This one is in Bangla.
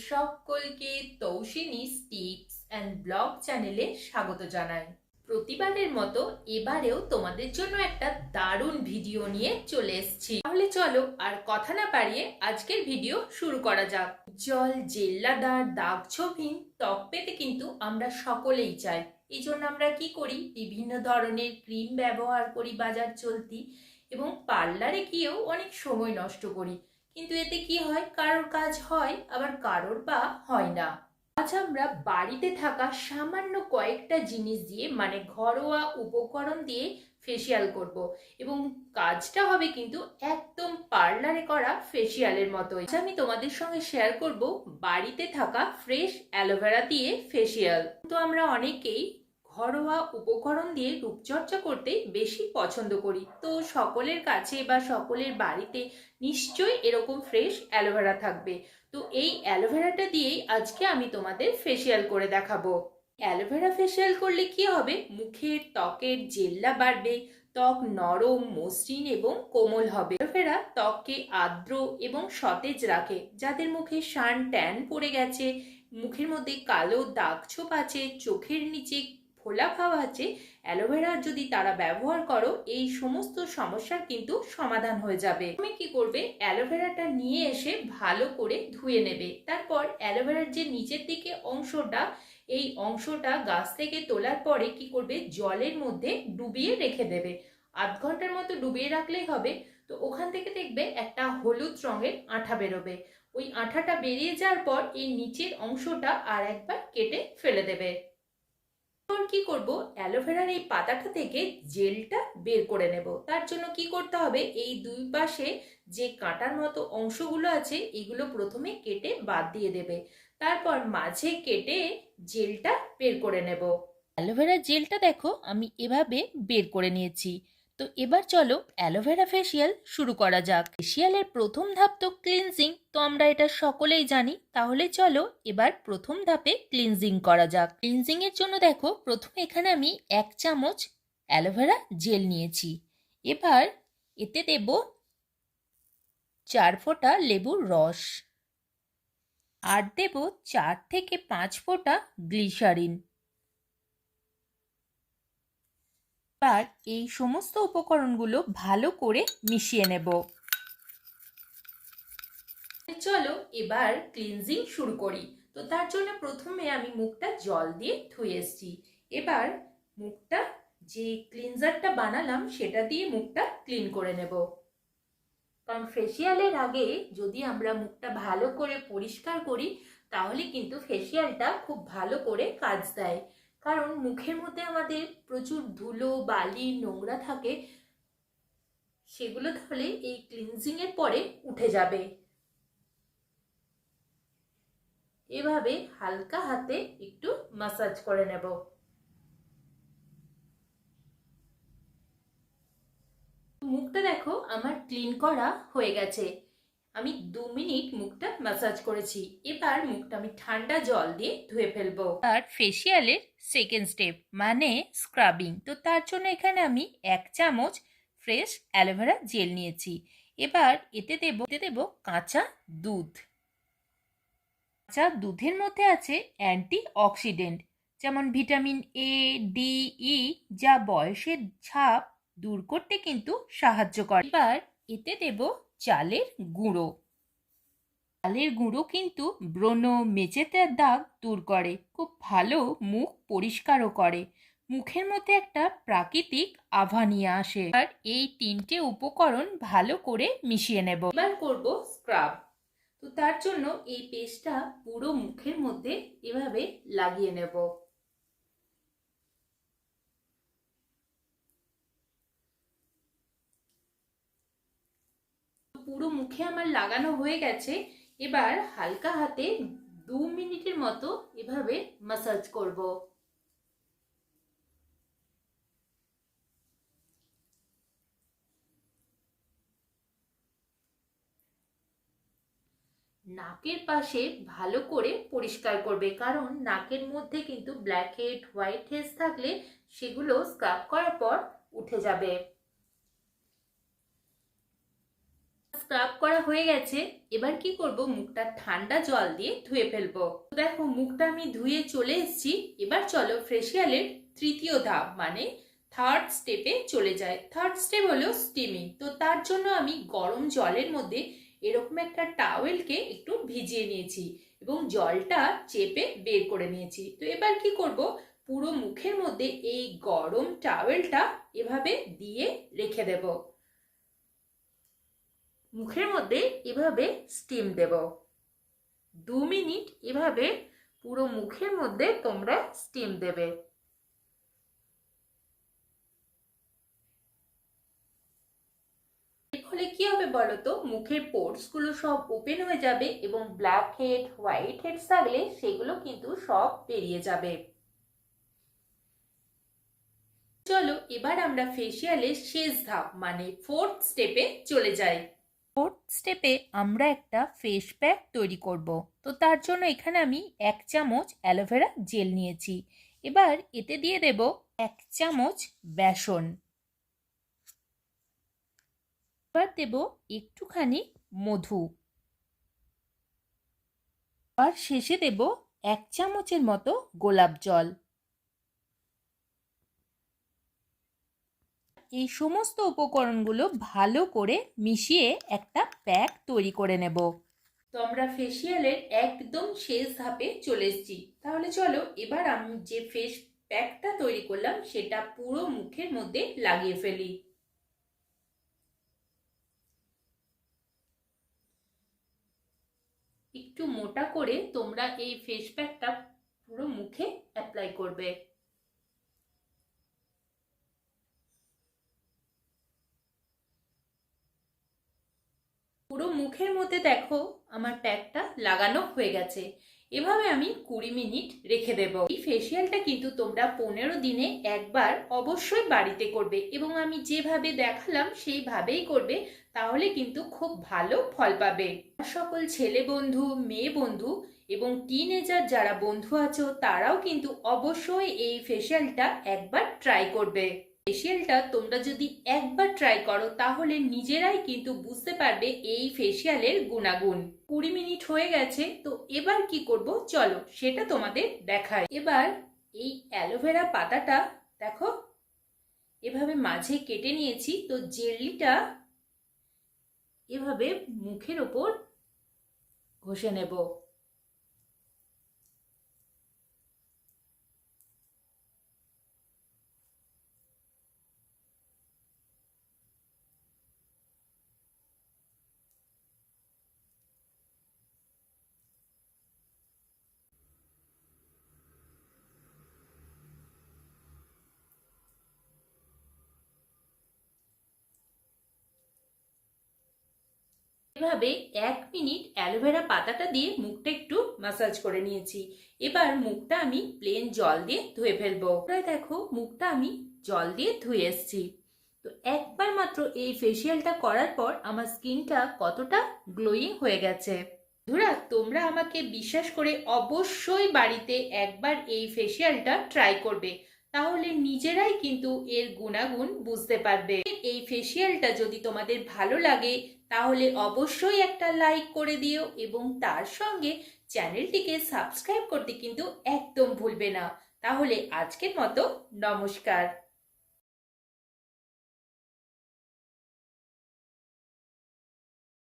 সকলকে তৌসিনীস টিপস অ্যান্ড ব্লগ চ্যানেলে স্বাগত জানাই। প্রতিবারের মতো এবারেও তোমাদের জন্য একটা দারুণ ভিডিও নিয়ে চলে এসেছি। তাহলে চলো আর কথা না বাড়িয়ে আজকের ভিডিও শুরু করা যাক। উজ্জ্বল, জেল্লাদার, দাগছোপহীন ত্বক পেতে কিন্তু আমরা সকলেই চাই। এই জন্য আমরা কি করি, বিভিন্ন ধরনের ক্রিম ব্যবহার করি বাজার চলতি, এবং পার্লারে গিয়েও অনেক সময় নষ্ট করি। কিন্তু এতে কি হয়, কারোর কাজ হয় আবার কারোর বা হয় না। আজ আমরা বাড়িতে থাকা সামান্য কয়েকটা জিনিস দিয়ে, মানে ঘরোয়া উপকরণ দিয়ে ফেসিয়াল করব, এবং কাজটা হবে কিন্তু একদম পার্লারে করা ফেসিয়ালের মতোই। আজ আমি তোমাদের সঙ্গে শেয়ার করব বাড়িতে থাকা ফ্রেশ অ্যালোভেরা দিয়ে ফেসিয়াল। তো আমরা অনেকেই ঘরোয়া উপকরণ দিয়ে রূপচর্চা করতে বেশি পছন্দ করি। তো সকলের কাছে বা সকলের বাড়িতে নিশ্চয়ই এরকম ফ্রেশ অ্যালোভেরা থাকবে। তো এই অ্যালোভেরাটা দিয়েই আজকে আমি তোমাদের ফেসিয়াল করে দেখাবো। অ্যালোভেরা ফেসিয়াল করলে কি হবে, মুখের ত্বকের জেল্লা বাড়বে, ত্বক নরম, মসৃণ এবং কোমল হবে। অ্যালোভেরা ত্বককে আর্দ্র এবং সতেজ রাখে। যাদের মুখে সান ট্যান পড়ে গেছে, মুখের মধ্যে কালো দাগ ছোপ আছে, চোখের নিচে ফোলা খাওয়া আছে, অ্যালোভেরা যদি তারা ব্যবহার করো, এই সমস্ত সমস্যার কিন্তু সমাধান হয়ে যাবে। তুমি কি করবে, অ্যালোভেরাটা নিয়ে এসে ভালো করে ধুয়ে নেবে। তারপর অ্যালোভেরার যে নিচের দিকে অংশটা, এই অংশটা গাছ থেকে তোলার পরে কি করবে, জলের মধ্যে ডুবিয়ে রেখে দেবে। আধ ঘন্টার মতো ডুবিয়ে রাখলেই হবে। তো ওখান থেকে দেখবে একটা হলুদ রঙের আঠা বেরোবে। ওই আঠাটা বেরিয়ে যাওয়ার পর এই নিচের অংশটা আর একবার কেটে ফেলে দেবে। কি করব, অ্যালোভেরার এই পাতাটা থেকে জেলটা বের করে নেব। তার জন্য কি করতে হবে, এই দুই পাশে যে কাঁটার মতো অংশগুলো আছে এগুলো প্রথমে কেটে বাদ দিয়ে দেবে। তারপর মাঝে কেটে জেলটা বের করে নেব। অ্যালোভেরা জেলটা দেখো আমি এভাবে বের করে নিয়েছি। তো এবার চলো অ্যালোভেরা ফেসিয়াল শুরু করা যাক। ফেসিয়ালের প্রথম ধাপ তো ক্লিনজিং, তো আমরা এটা সকলেই জানি। তাহলে চলো এবার প্রথম ধাপে ক্লিনজিং করা যাক। ক্লিনজিং এর জন্য দেখো প্রথমে এখানে আমি 1 চামচ অ্যালোভেরা জেল নিয়েছি। এবার এতে দেব 4 ফোঁটা লেবুর রস, আর দেব 4 থেকে 5 ফোঁটা গ্লিসারিন। এবার এই সমস্ত উপকরণগুলো ভালো করে মিশিয়ে নেব। চলো এবার ক্লিনজিং শুরু করি। তো তার জন্য প্রথমে আমি মুখটা জল দিয়ে ধুয়ে এসেছি। এবার মুখটা যে ক্লিনজারটা বানালাম সেটা দিয়ে মুখটা ক্লিন করে নেব। কারণ ফেসিয়ালের আগে যদি আমরা মুখটা ভালো করে পরিষ্কার করি, তাহলে কিন্তু ফেসিয়ালটা খুব ভালো করে কাজ দেয়। কারণ মুখের মধ্যে আমাদের প্রচুর ধুলো, বালি, নোংরা থাকে, সেগুলো তাহলে এই ক্লিনজিং এর পরে উঠে যাবে। এভাবে হালকা হাতে একটু মাসাজ করে নেব। মুখটা দেখো আমার ক্লিন করা হয়ে গেছে। আমি 2 মিনিট মুখটা ম্যাসাজ করেছি। এবার মুখটা আমি ঠান্ডা জল দিয়ে ধুয়ে ফেলবো। আর ফেসিয়ালের সেকেন্ড স্টেপ মানে স্ক্রাবিং। তো তার জন্য এখানে আমি 1 চামচ ফ্রেশ অ্যালোভেরা জেল নিয়েছি। এবার এতে দেব কাঁচা দুধ। কাঁচা দুধের মধ্যে আছে অ্যান্টি অক্সিডেন্ট, যেমন ভিটামিন এ, ডি, ই, যা বয়সের ছাপ দূর করতে কিন্তু সাহায্য করে। এবার এতে দেব চালের গুঁড়ো। চালের গুঁড়ো কিন্তু ব্রণ, মেচেদের দাগ দূর করে, খুব ভালো মুখ পরিষ্কারও করে, মুখের মধ্যে একটা প্রাকৃতিক আভা নিয়ে আসে। আর এই 3টে উপকরণ ভালো করে মিশিয়ে নেব। এবার করব স্ক্রাব। তো তার জন্য এই পেস্টটা পুরো মুখের মধ্যে এভাবে লাগিয়ে নেব। পুরো মুখে আমার লাগানো হয়ে গেছে। এবার হালকা হাতে 2 মিনিটের মতো এভাবে ম্যাসাজ করব। নাকের পাশে ভালো করে পরিষ্কার করবে, কারণ নাকের মধ্যে কিন্তু ব্ল্যাক হেড, হোয়াইট হেডস থাকলে সেগুলো স্ক্রাব করার পর উঠে যাবে। স্ক্রাব করা হয়ে গেছে। এবার কি করব, মুখটা ঠান্ডা জল দিয়ে ধুয়ে ফেলবো। দেখো মুখটা আমি ধুয়ে চলে এসেছি। এবার চলো ফেসিয়ালের তৃতীয় ধাপ মানে থার্ড স্টেপে চলে যায়। থার্ড স্টেপ হলো স্টিমিং। তো তার জন্য আমি গরম জলের মধ্যে এরকম একটা টাওয়েলকে একটু ভিজিয়ে নিয়েছি এবং জলটা চেপে বের করে নিয়েছি। তো এবার কি করব, পুরো মুখের মধ্যে এই গরম টাওয়েলটা এভাবে দিয়ে রেখে দেব। মুখের মধ্যে এভাবে স্টিম দেব 2 মিনিট। এভাবে পুরো মুখের মধ্যে তোমরা স্টিম দেবে। এর ফলে কি হবে বলো তো, মুখের পোর্স গুলো সব ওপেন হয়ে যাবে এবং ব্ল্যাক হেড হোয়াইট হেড থাকলে সেগুলো কিন্তু সব বেরিয়ে যাবে। চলো এবার আমরা ফেসিয়ালের শেষ ধাপ মানে ফোর্থ স্টেপে চলে যাই। ফোর্থ স্টেপে আমরা একটা ফেস প্যাক তৈরি করব। তো তার জন্য এখানে আমি 1 চামচ অ্যালোভেরা জেল নিয়েছি। এবার এতে দিয়ে দেব 1 চামচ বেসন। এবার দেব একটুখানি মধু। আর শেষে দেব 1 চামচের মতো গোলাপ জল। এই সমস্ত উপকরণগুলো ভালো করে মিশিয়ে একটা প্যাক তৈরি করে নেব। তো আমরা ফেসিয়ালের একদম শেষ ধাপে চলে এসেছি। তাহলে চলো এবার আমি যে ফেস প্যাকটা তৈরি করলাম সেটা পুরো মুখের মধ্যে লাগিয়ে ফেলি। একটু মোটা করে তোমরা এই ফেস প্যাকটা পুরো মুখে অ্যাপ্লাই করবে। পুরো মুখের মধ্যে দেখো আমার প্যাকটা লাগানো হয়ে গেছে। এভাবে আমি 20 মিনিট রেখে দেব। এই ফেসিয়ালটা কিন্তু তোমরা 15 দিনে একবার অবশ্যই বাড়িতে করবে এবং আমি যেভাবে দেখালাম সেইভাবেই করবে, তাহলে কিন্তু খুব ভালো ফল পাবে। সকল ছেলে বন্ধু, মেয়ে বন্ধু এবং টিনেজার যারা বন্ধু আছো তারাও কিন্তু অবশ্যই এই ফেসিয়ালটা একবার ট্রাই করবে। ফেসিয়ালটা তোমরা যদি একবার ট্রাই করো তাহলে নিজেরাই কিন্তু বুঝতে পারবে এই ফেসিয়ালের গুণাগুণ। 20 মিনিট হয়ে গেছে। তো এবার কি করব চলো সেটা তোমাদের দেখাই। এবার এই অ্যালোভেরা পাতাটা দেখো এভাবে মাঝে কেটে নিয়েছি। তো জেলিটা এভাবে মুখের ওপর ঘষে নেব। এভাবে 1 মিনিট অ্যালোভেরা পাতাটা দিয়ে মুখটা একটু ম্যাসাজ করে নিয়েছি। এবার মুখটা আমি প্লেন জল দিয়ে ধুয়ে ফেলবো। প্রায় দেখো মুখটা আমি জল দিয়ে ধুয়ে এসেছি। তো একবার মাত্র এই ফেসিয়ালটা করার পর আমার স্কিনটা কতটা গ্লোয়িং হয়ে গেছে। বন্ধুরা তোমরা আমাকে বিশ্বাস করে অবশ্যই বাড়িতে একবার এই ফেসিয়ালটা ট্রাই করবে, তাহলে নিজেরাই কিন্তু এর গুণাগুণ বুঝতে পারবে। এই ফেসিয়ালটা যদি তোমাদের ভালো লাগে তাহলে অবশ্যই একটা লাইক করে দিও এবং তার সঙ্গে চ্যানেলটিকে সাবস্ক্রাইব করতে কিন্তু একদম ভুলবে না। তাহলে আজকের মতো নমস্কার।